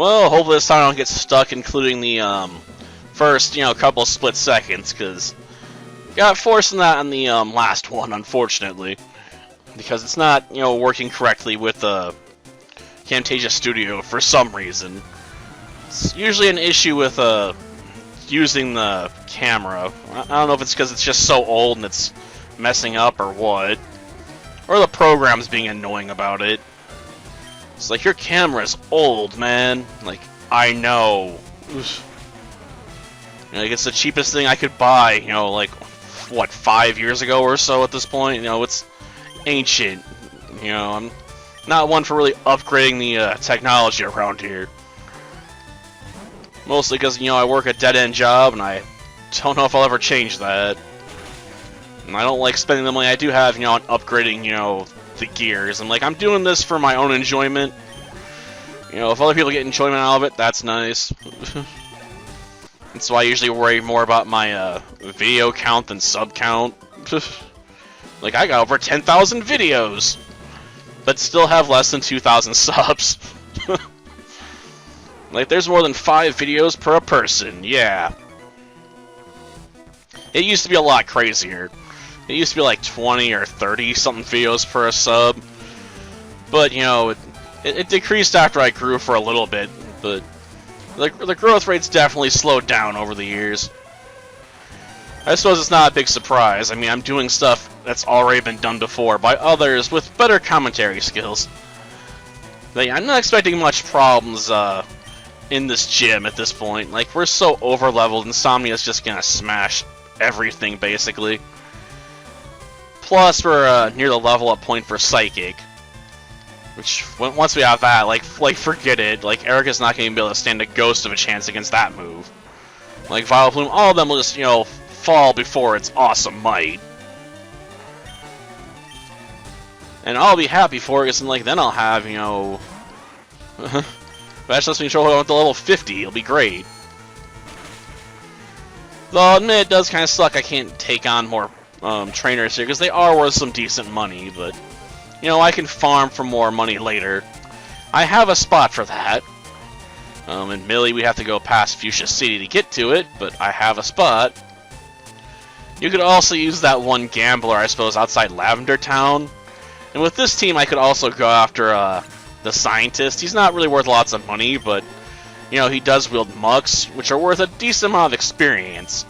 Well, hopefully this time I don't get stuck, including the first, couple split seconds, because got forced in that on the last one, unfortunately, because it's not, working correctly with Camtasia Studio for some reason. It's usually an issue with using the camera. I don't know if it's because it's just so old and it's messing up or what, or the program's being annoying about it. It's like, your camera's old, man. Like, I know. Like, it's the cheapest thing I could buy, like, what, 5 years ago or so at this point? It's ancient. I'm not one for really upgrading the technology around here. Mostly because, I work a dead-end job, and I don't know if I'll ever change that. And I don't like spending the money I do have, on upgrading, the gears. I'm like, I'm doing this for my own enjoyment. If other people get enjoyment out of it, that's nice. That's why I usually worry more about my video count than sub count. Like, I got over 10,000 videos, but still have less than 2,000 subs. Like, there's more than 5 videos per person, yeah. It used to be a lot crazier. It used to be like 20 or 30 something videos per a sub. But, it decreased after I grew for a little bit, but the growth rate's definitely slowed down over the years. I suppose it's not a big surprise. I mean, I'm doing stuff that's already been done before by others with better commentary skills. But yeah, I'm not expecting much problems in this gym at this point. Like, we're so over-leveled, Insomnia's just gonna smash everything, basically. Plus, we're near the level-up point for Psychic. Which, once we have that, like forget it. Like, Erika's not gonna be able to stand a ghost of a chance against that move. Like, Vileplume, all of them will just, fall before its awesome might. And I'll be happy for it, because then I'll have, Match lets me control up to level 50, it'll be great. Though I'll admit it does kind of suck I can't take on more trainers here, because they are worth some decent money, but, I can farm for more money later. I have a spot for that. Admittedly, we have to go past Fuchsia City to get to it, but I have a spot. You could also use that one gambler, I suppose, outside Lavender Town. And with this team, I could also go after, the scientist. He's not really worth lots of money, but, he does wield mucks, which are worth a decent amount of experience,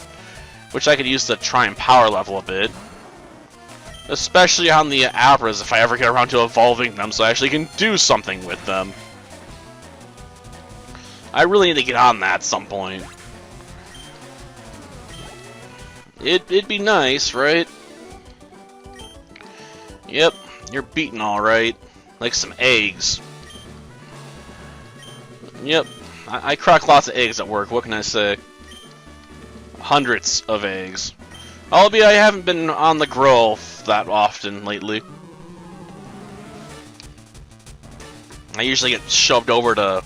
which I could use to try and power level a bit. Especially on the Abras, if I ever get around to evolving them so I actually can do something with them. I really need to get on that at some point. It'd be nice, right? Yep, you're beaten alright. Like some eggs. Yep, I crack lots of eggs at work, what can I say? Hundreds of eggs. Albeit I haven't been on the grill that often lately. I usually get shoved over to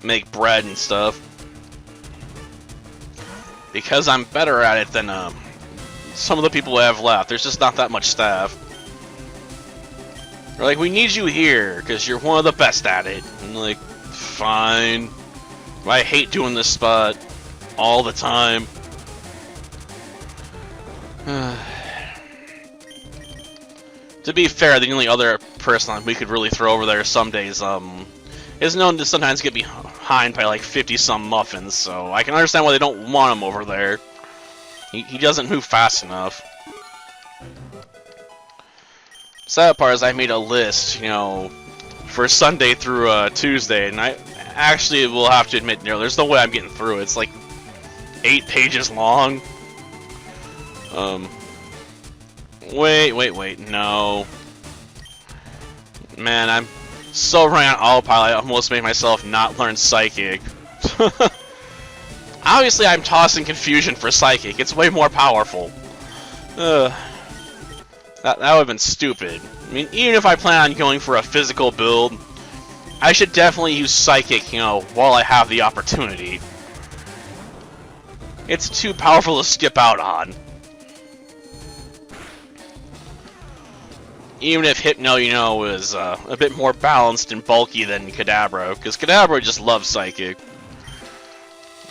make bread and stuff. Because I'm better at it than some of the people who have left. There's just not that much staff. They're like, we need you here, because you're one of the best at it. And I'm like, fine. I hate doing this spot all the time. To be fair, the only other person we could really throw over there some days is known to sometimes get behind by like 50-some muffins, so I can understand why they don't want him over there. He doesn't move fast enough. Sad part is I made a list, for Sunday through Tuesday, and I actually will have to admit, there's no way I'm getting through it. It's like 8 pages long. Wait, no. Man, I'm so running on autopilot, I almost made myself not learn Psychic. Obviously, I'm tossing Confusion for Psychic. It's way more powerful. That would have been stupid. I mean, even if I plan on going for a physical build, I should definitely use Psychic, while I have the opportunity. It's too powerful to skip out on. Even if Hypno, you know, is a bit more balanced and bulky than Kadabra, because Kadabra just loves Psychic.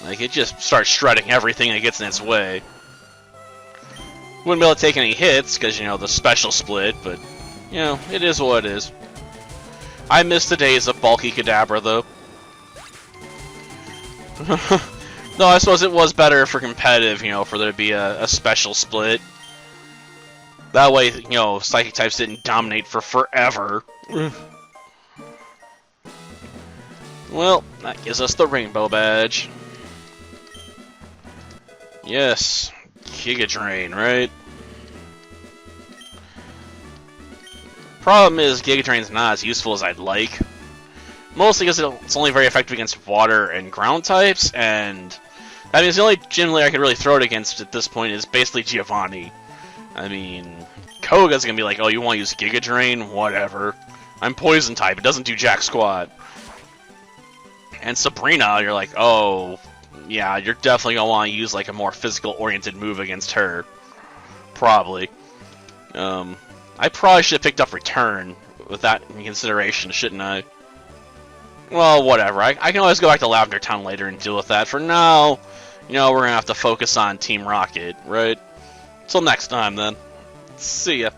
Like, it just starts shredding everything that gets in its way. Wouldn't be able to take any hits, because, you know, the special split, but, you know, it is what it is. I miss the days of bulky Kadabra, though. No, I suppose it was better for competitive, you know, for there to be a special split. That way, you know, Psychic types didn't dominate for forever. Well, that gives us the Rainbow Badge. Yes, Giga Drain, right? Problem is, Giga Drain's not as useful as I'd like. Mostly because it's only very effective against water and ground types, and that means the only gym leader I could really throw it against at this point is basically Giovanni. I mean, Koga's gonna be like, oh, you want to use Giga Drain? Whatever. I'm Poison type, it doesn't do jack squat. And Sabrina, you're like, oh, yeah, you're definitely gonna want to use like a more physical-oriented move against her. Probably. I probably should have picked up Return with that in consideration, shouldn't I? Well, whatever. I can always go back to Lavender Town later and deal with that. For now, you know, we're gonna have to focus on Team Rocket, right? Till next time, then. See ya.